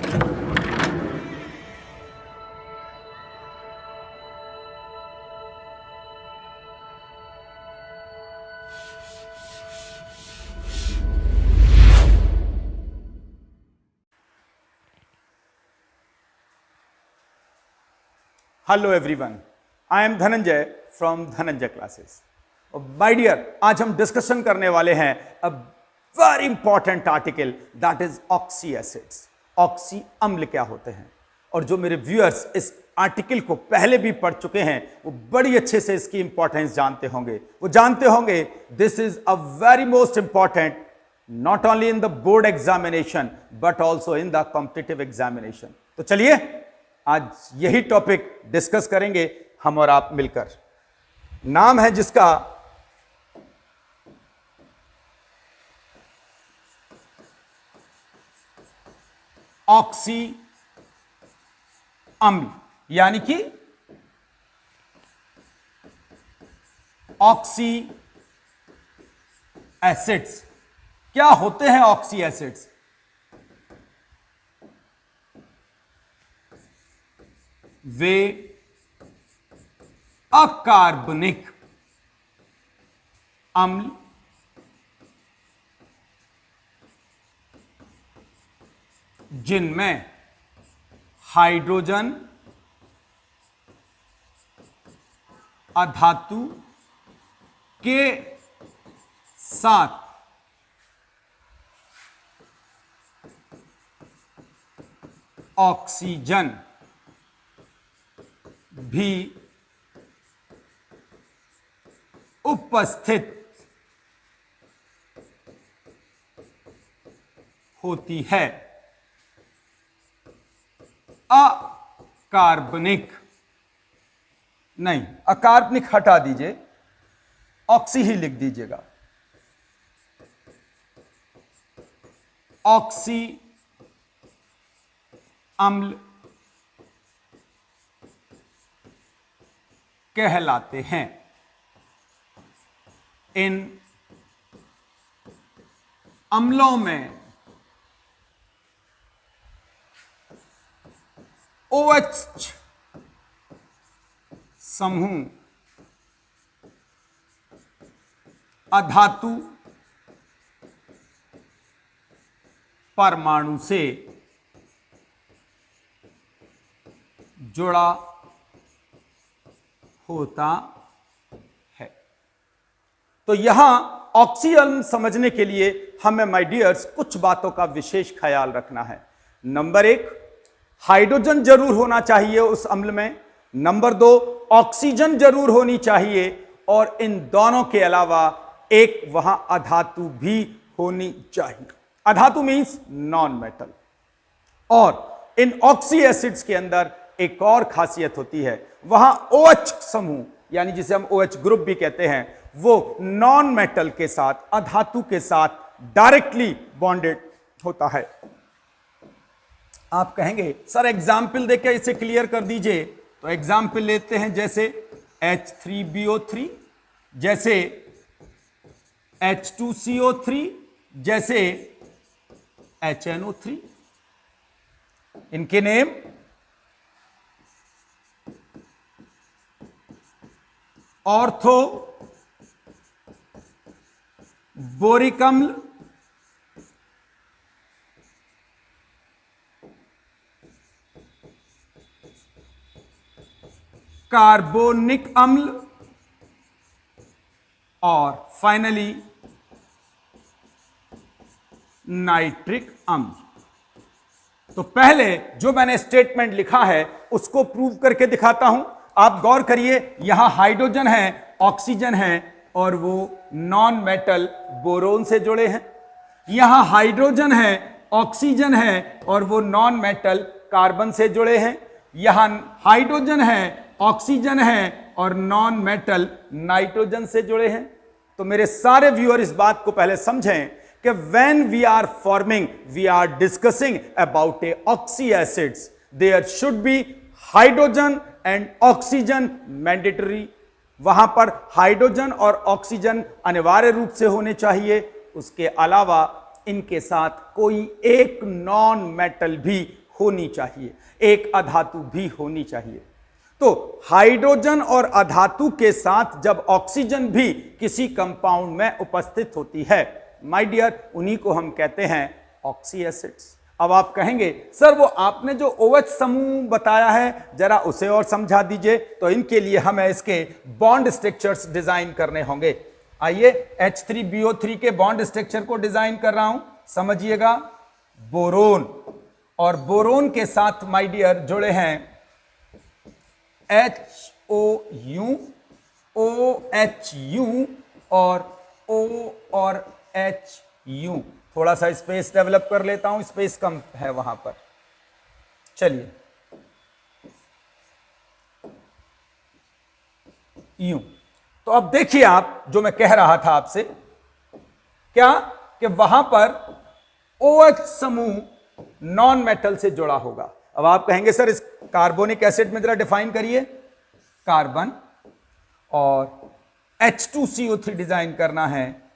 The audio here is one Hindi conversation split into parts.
Hello everyone, I am Dhananjay from Dhananjay classes. My dear, आज हम डिस्कशन करने वाले हैं a very important article, that is oxy acids. Oxy अम्ल क्या होते हैं? और जो मेरे व्यूअर्स इस आर्टिकल को पहले भी पढ़ चुके हैं वो बड़ी अच्छे से इसकी इंपॉर्टेंस जानते होंगे। वो जानते होंगे this is a very most important, not only in the board examination but also in the competitive examination. तो चलिए आज यही टॉपिक डिस्कस करेंगे हम और आप मिलकर। नाम है जिसका ऑक्सी अम्ल, यानी कि ऑक्सी एसिड्स। क्या होते हैं ऑक्सी एसिड्स? वे अकार्बनिक अम्ल जिनमें हाइड्रोजन अधातु के साथ ऑक्सीजन भी उपस्थित होती है। अकार्बनिक नहीं, अकार्बनिक हटा दीजिए, ऑक्सी ही लिख दीजिएगा। ऑक्सी अम्ल कहलाते हैं। इन अम्लों में OH समूह अधातु परमाणु से जुड़ा होता है। तो यहां ऑक्सी अम्ल समझने के लिए हमें माय डियर्स कुछ बातों का विशेष ख्याल रखना है। नंबर 1, हाइड्रोजन जरूर होना चाहिए उस अम्ल में। नंबर 2, ऑक्सीजन जरूर होनी चाहिए। और इन दोनों के अलावा एक वहां अधातु भी होनी चाहिए। अधातु मींस नॉन मेटल। और इन ऑक्सी एसिड्स के अंदर एक और खासियत होती है, वहां OH समूह, यानी जिसे हम OH ग्रुप भी कहते हैं, वो नॉन मेटल के साथ, अधातु के साथ डायरेक्टली बॉन्डेड होता है। आप कहेंगे सर एग्जाम्पल देके इसे क्लियर कर दीजिए। तो एग्जाम्पल लेते हैं, जैसे H3BO3, जैसे H2CO3, जैसे HNO3। इनके नेम ऑर्थो बोरिक अम्ल, कार्बोनिक अम्ल और फाइनली नाइट्रिक अम्ल। तो पहले जो मैंने स्टेटमेंट लिखा है उसको प्रूव करके दिखाता हूं। आप गौर करिए, यहां हाइड्रोजन है, ऑक्सीजन है और वो नॉन मेटल बोरोन से जुड़े हैं। यहां हाइड्रोजन है, ऑक्सीजन है और वो नॉन मेटल कार्बन से जुड़े हैं। यहां हाइड्रोजन है, ऑक्सीजन है और नॉन मेटल नाइट्रोजन से जुड़े हैं। तो मेरे सारे व्यूअर इस बात को पहले समझें कि when we are forming, we are discussing about a oxy acids, there should be hydrogen and oxygen mandatory। वहां पर हाइड्रोजन और ऑक्सीजन अनिवार्य रूप से होने चाहिए। उसके अलावा इनके साथ कोई एक नॉन मेटल भी होनी चाहिए, एक अधातु भी होनी चाहिए। तो हाइड्रोजन और अधातु के साथ जब ऑक्सीजन भी किसी कंपाउंड में उपस्थित होती है माय डियर, उन्हीं को हम कहते हैं ऑक्सी एसिड्स। अब आप कहेंगे सर वो आपने जो OH समूह बताया है जरा उसे और समझा दीजिए। तो इनके लिए हमें इसके बॉन्ड स्ट्रक्चर्स डिजाइन करने होंगे। आइए H3BO3 के बॉन्ड स्ट्रक्चर को डिजाइन कर रहा हूं, समझिएगा। बोरोन, और बोरोन के साथ माय डियर जुड़े हैं HOU, OHU और O और HU। थोड़ा सा स्पेस डेवलप कर लेता हूं, स्पेस कम है वहां पर। चलिए यूं। तो अब देखिए आप, जो मैं कह रहा था आपसे क्या, कि वहां पर OH समूह नॉन मेटल से जुड़ा होगा। अब आप कहेंगे सर इस कार्बोनिक एसिड में जरा डिफाइन करिए। कार्बन और H2CO3 डिजाइन करना है।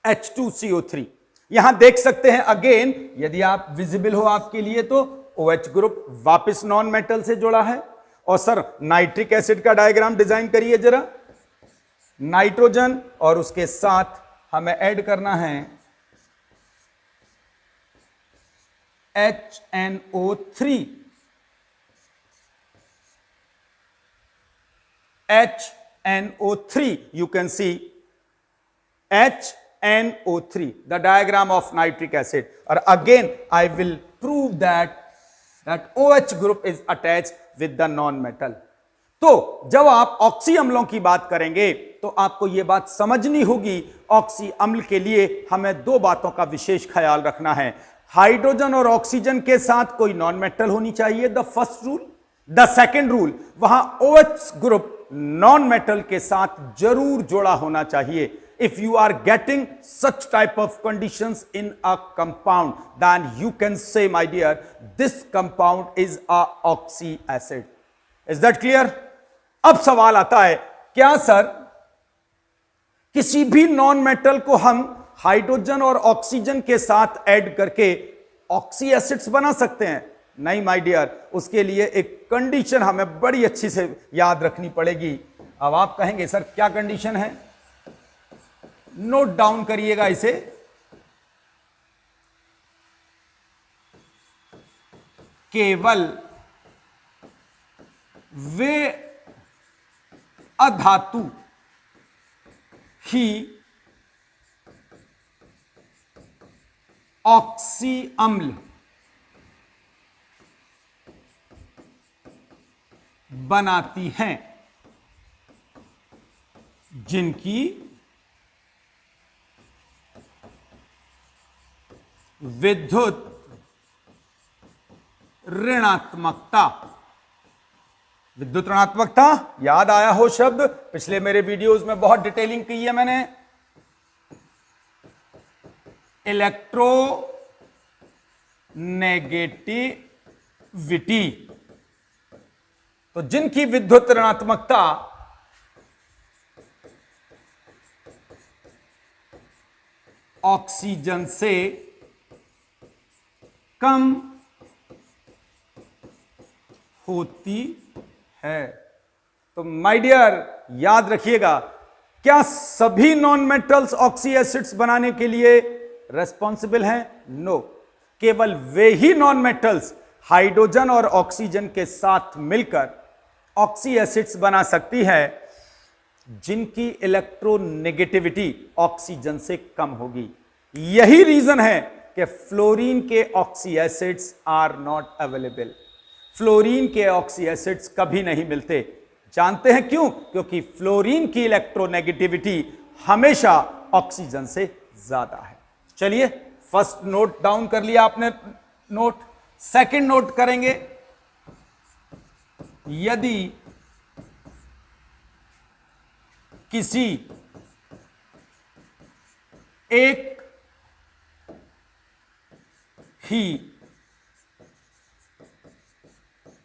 H2CO3 यहां देख सकते हैं अगेन, यदि आप विजिबल हो आपके लिए, तो OH ग्रुप वापस नॉन मेटल से जुड़ा है। और सर नाइट्रिक एसिड का डायग्राम डिजाइन करिए जरा। नाइट्रोजन और उसके साथ हमें ऐड करना है HNO3। HNO3, you can see HNO3, the diagram of nitric acid. और again I will prove that OH group is attached with the non-metal. तो जब आप ऑक्सी अम्लों की बात करेंगे तो आपको यह बात समझनी होगी, ऑक्सी अम्ल के लिए हमें दो बातों का विशेष ख्याल रखना है। हाइड्रोजन और ऑक्सीजन के साथ कोई नॉन मेटल होनी चाहिए, the first rule. The second rule, वहां OH ग्रुप नॉन मेटल के साथ जरूर जुड़ा होना चाहिए। If you are getting such type of conditions in a compound, then you can say, my dear, this compound is a oxy acid. Is that clear? अब सवाल आता है, क्या सर किसी भी नॉन मेटल को हम हाइड्रोजन और ऑक्सीजन के साथ ऐड करके ऑक्सी एसिड्स बना सकते हैं? नहीं माय डियर, उसके लिए एक कंडीशन हमें बड़ी अच्छी से याद रखनी पड़ेगी। अब आप कहेंगे सर क्या कंडीशन है? नोट डाउन करिएगा इसे। केवल वे अधातु ही ऑक्सी अम्ल बनाती हैं जिनकी विद्युत ऋणात्मकता, विद्युत ऋणात्मकता याद आया हो शब्द? पिछले मेरे वीडियोस में बहुत डिटेलिंग की है मैंने। इलेक्ट्रो नेगेटिविटी, तो जिनकी विद्युत ऋणात्मकता ऑक्सीजन से कम होती है। तो माय डियर याद रखिएगा, क्या सभी नॉन मेटल्स ऑक्सी एसिड्स बनाने के लिए रेस्पॉन्सिबल हैं? नो, केवल वे ही नॉन मेटल्स हाइड्रोजन और ऑक्सीजन के साथ मिलकर ऑक्सी एसिड्स बना सकती है जिनकी इलेक्ट्रोनेगेटिविटी ऑक्सीजन से कम होगी। यही रीजन है कि फ्लोरीन के oxy acids are not available. Fluorine के ऑक्सी एसिड्स कभी नहीं मिलते। जानते हैं क्यों? क्योंकि फ्लोरीन की इलेक्ट्रोनेगेटिविटी हमेशा ऑक्सीजन से ज्यादा है। चलिए, फर्स्ट नोट डाउन कर लिया आपने नोट। सेकंड नोट करेंगे, यदि किसी एक ही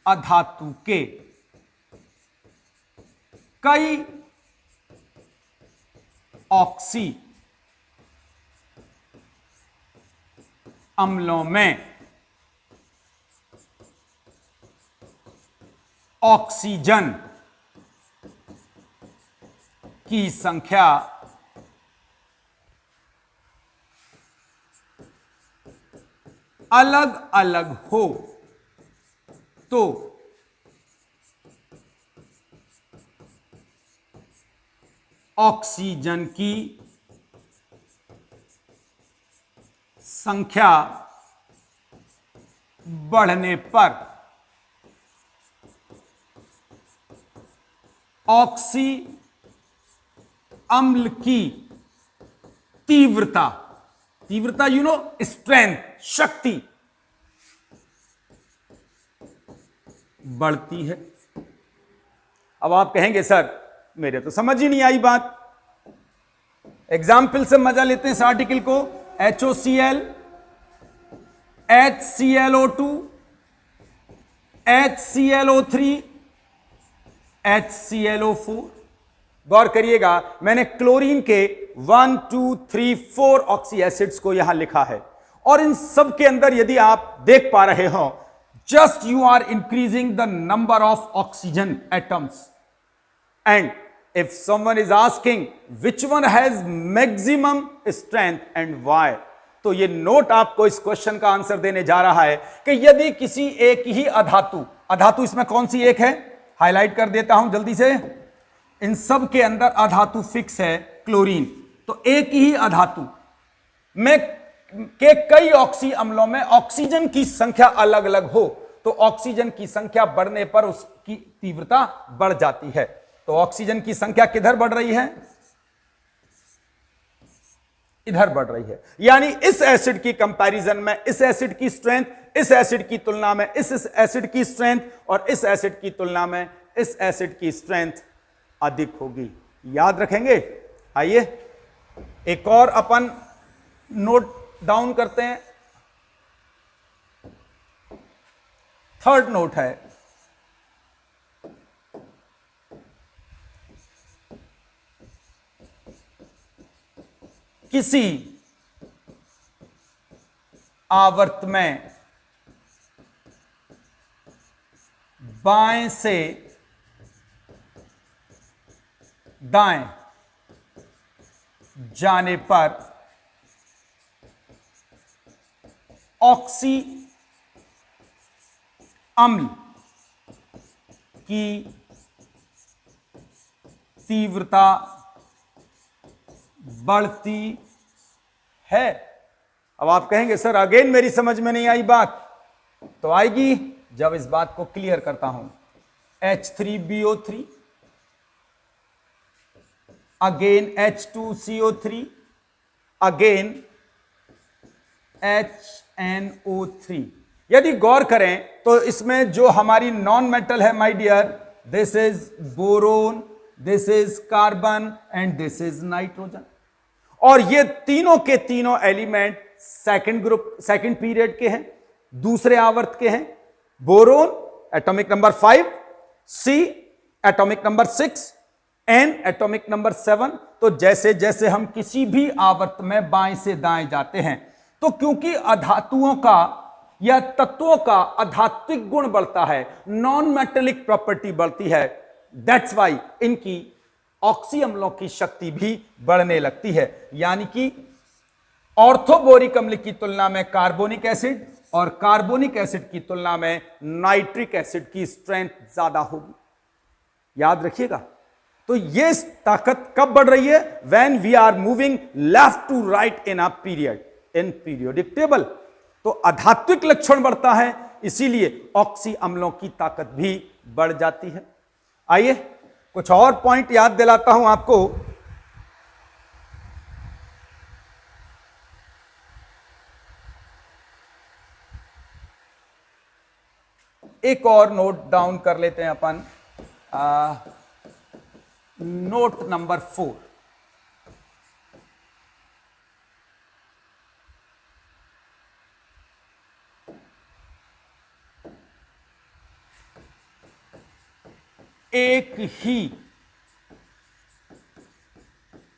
अधातु के कई ऑक्सी अम्लों में ऑक्सीजन की संख्या अलग अलग हो तो ऑक्सीजन की संख्या बढ़ने पर ऑक्सी अम्ल की तीव्रता तीव्रता स्ट्रेंथ, शक्ति बढ़ती है। अब आप कहेंगे सर मेरे तो समझ ही नहीं आई बात। एग्जाम्पल से मजा लेते हैं इस आर्टिकल को। HOCl, HClO2, HClO3, HClO4। गौर करिएगा, मैंने क्लोरीन के 1 2 3 4 ऑक्सी एसिड्स को यहां लिखा है, और इन सब के अंदर यदि आप देख पा रहे हो, just you are increasing the number of oxygen atoms, and if someone is asking which one has maximum strength and why, तो ये नोट आपको इस क्वेश्चन का आंसर देने जा रहा है कि यदि किसी एक ही अधातु इसमें कौन सी एक है, हाईलाइट कर देता हूं जल्दी से। इन सब के अंदर अधातु फिक्स है क्लोरीन, तो एक ही अधातु में के कई ऑक्सी अम्लों में ऑक्सीजन की संख्या अलग अलग हो, तो ऑक्सीजन की संख्या बढ़ने पर उसकी तीव्रता बढ़ जाती है। तो ऑक्सीजन की संख्या किधर बढ़ रही है, इधर बढ़ रही है। यानी इस एसिड की कंपैरिजन में इस एसिड की स्ट्रेंथ, इस एसिड की तुलना में इस एसिड की स्ट्रेंथ, और इस एसिड की तुलना में इस एसिड की स्ट्रेंथ अधिक होगी। याद रखेंगे। आइए एक और अपन नोट डाउन करते हैं। थर्ड नोट है, किसी आवर्त में बाएं से दाएं जाने पर ऑक्सी अम्ल की तीव्रता बढ़ती है। अब आप कहेंगे सर अगेन मेरी समझ में नहीं आई बात, तो आएगी जब इस बात को क्लियर करता हूं। H3BO3 again H2CO3 again HNO3। यदि गौर करें तो इसमें जो हमारी नॉन मेटल है my dear, this is boron, this is carbon and this is nitrogen, और ये तीनों के तीनों element second group second period के हैं, दूसरे आवर्त के हैं। Boron atomic number 5, C atomic number 6, N atomic number 7। तो जैसे जैसे हम किसी भी आवर्त में बाएं से दाएं जाते हैं, तो क्योंकि अधातुओं का या तत्वों का आध्यात्मिक गुण बढ़ता है, नॉन मेटेलिक प्रॉपर्टी बढ़ती है, दैट्स वाई इनकी ऑक्सी अम्लों की शक्ति भी बढ़ने लगती है। यानी कि ऑर्थोबोरिक अम्ल की तुलना में कार्बोनिक एसिड और कार्बोनिक एसिड की तुलना में नाइट्रिक एसिड की स्ट्रेंथ ज्यादा होगी। याद रखिएगा। तो ये ताकत कब बढ़ रही है, when we are moving left to right in a period in periodic table. तो आध्यात्मिक लक्षण बढ़ता है, इसीलिए ऑक्सी अम्लों की ताकत भी बढ़ जाती है। आइए कुछ और पॉइंट याद दिलाता हूं आपको। एक और नोट डाउन कर लेते हैं अपन, नोट नंबर 4। एक ही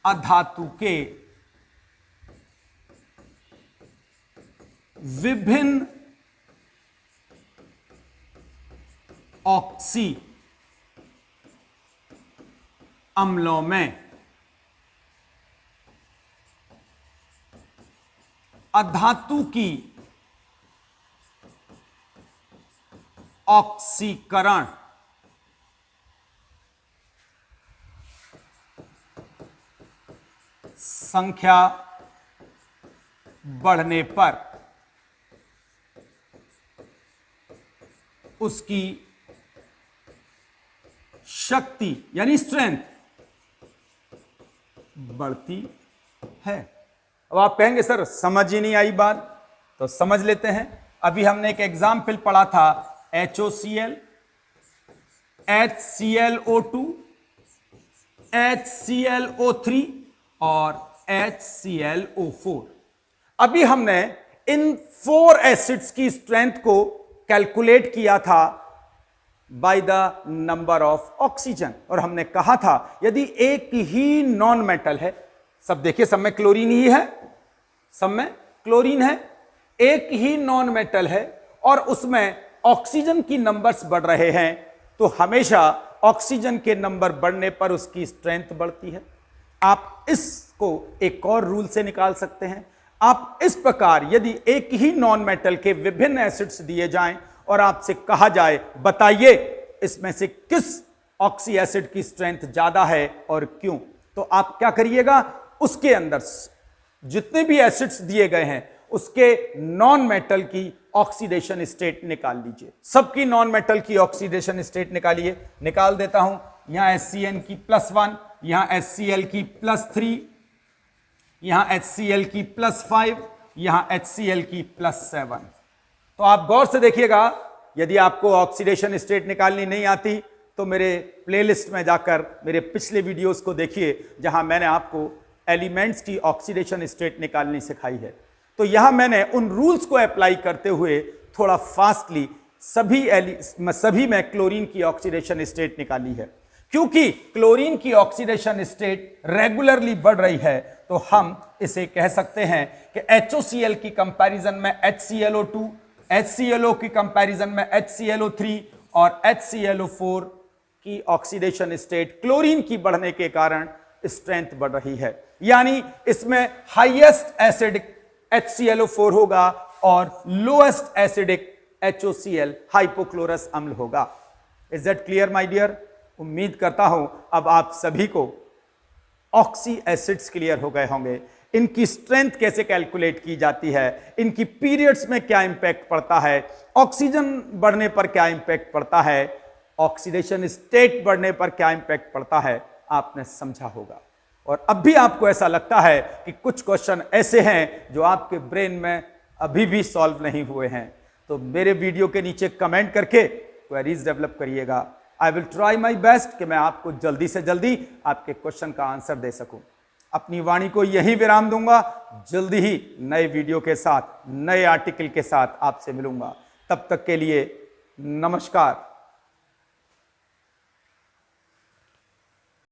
अधातु के विभिन्न ऑक्सी अम्लों में अधातु की ऑक्सीकरण संख्या बढ़ने पर उसकी शक्ति यानी स्ट्रेंथ बढ़ती है। अब आप कहेंगे सर समझ ही नहीं आई बात, तो समझ लेते हैं। अभी हमने एक एग्जाम्पल पढ़ा था HOCl, HClO2, HClO3 और HClO4। अभी हमने इन 4 एसिड्स की स्ट्रेंथ को कैलकुलेट किया था by the number of oxygen, और हमने कहा था यदि एक ही नॉन मेटल है, सब देखिए सब में क्लोरीन ही है, सब में क्लोरीन है, एक ही नॉन मेटल है और उसमें ऑक्सीजन की नंबर्स बढ़ रहे हैं, तो हमेशा ऑक्सीजन के नंबर बढ़ने पर उसकी स्ट्रेंथ बढ़ती है। आप इसको एक और रूल से निकाल सकते हैं। आप इस प्रकार यदि एक ही नॉन मेटल के विभिन्न एसिड्स दिए जाएं और आपसे कहा जाए बताइए इसमें से किस ऑक्सी एसिड की स्ट्रेंथ ज्यादा है और क्यों, तो आप क्या करिएगा, उसके अंदर जितने भी एसिड्स दिए गए हैं उसके नॉन मेटल की ऑक्सीडेशन स्टेट निकाल लीजिए। सबकी नॉन मेटल की ऑक्सीडेशन स्टेट निकालिए। निकाल देता हूं, यहां HCN की +1, यहां HCl की +3, यहां HCl की +5, यहां HCl की +7। तो आप गौर से देखिएगा, यदि आपको ऑक्सीडेशन स्टेट निकालनी नहीं आती तो मेरे प्लेलिस्ट में जाकर मेरे पिछले वीडियोस को देखिए जहां मैंने आपको एलिमेंट्स की ऑक्सीडेशन स्टेट निकालनी सिखाई है। तो यहां मैंने उन रूल्स को अप्लाई करते हुए थोड़ा फास्टली सभी में क्लोरीन की ऑक्सीडेशन स्टेट निकाली है। क्योंकि क्लोरीन की ऑक्सीडेशन स्टेट रेगुलरली बढ़ रही है तो हम इसे कह सकते हैं कि HOCl की कंपैरिजन में HClO2, HClO की कंपैरिजन में HClO3 और HClO4 की ऑक्सीडेशन स्टेट क्लोरीन की बढ़ने के कारण स्ट्रेंथ बढ़ रही है। यानी इसमें हाईएस्ट एसिडिक HClO4 होगा और लोएस्ट एसिडिक HOCl हाइपोक्लोरस अम्ल होगा। Is that clear my dear? उम्मीद करता हूं अब आप सभी को ऑक्सी एसिड्स क्लियर हो गए होंगे, इनकी स्ट्रेंथ कैसे कैलकुलेट की जाती है, इनकी पीरियड्स में क्या इंपैक्ट पड़ता है, ऑक्सीजन बढ़ने पर क्या इंपैक्ट पड़ता है, ऑक्सीडेशन स्टेट बढ़ने पर क्या इंपैक्ट पड़ता है, आपने समझा होगा। और अब भी आपको ऐसा लगता है कि कुछ क्वेश्चन ऐसे हैं जो आपके ब्रेन में अभी भी सॉल्व नहीं हुए हैं, तो मेरे वीडियो के नीचे कमेंट करके क्वेरीज डेवलप करिएगा। I will try my best कि मैं आपको जल्दी से जल्दी आपके क्वेश्चन का आंसर दे सकूं। अपनी वाणी को यही विराम दूंगा, जल्दी ही नए वीडियो के साथ, नए आर्टिकल के साथ आपसे मिलूंगा। तब तक के लिए नमस्कार।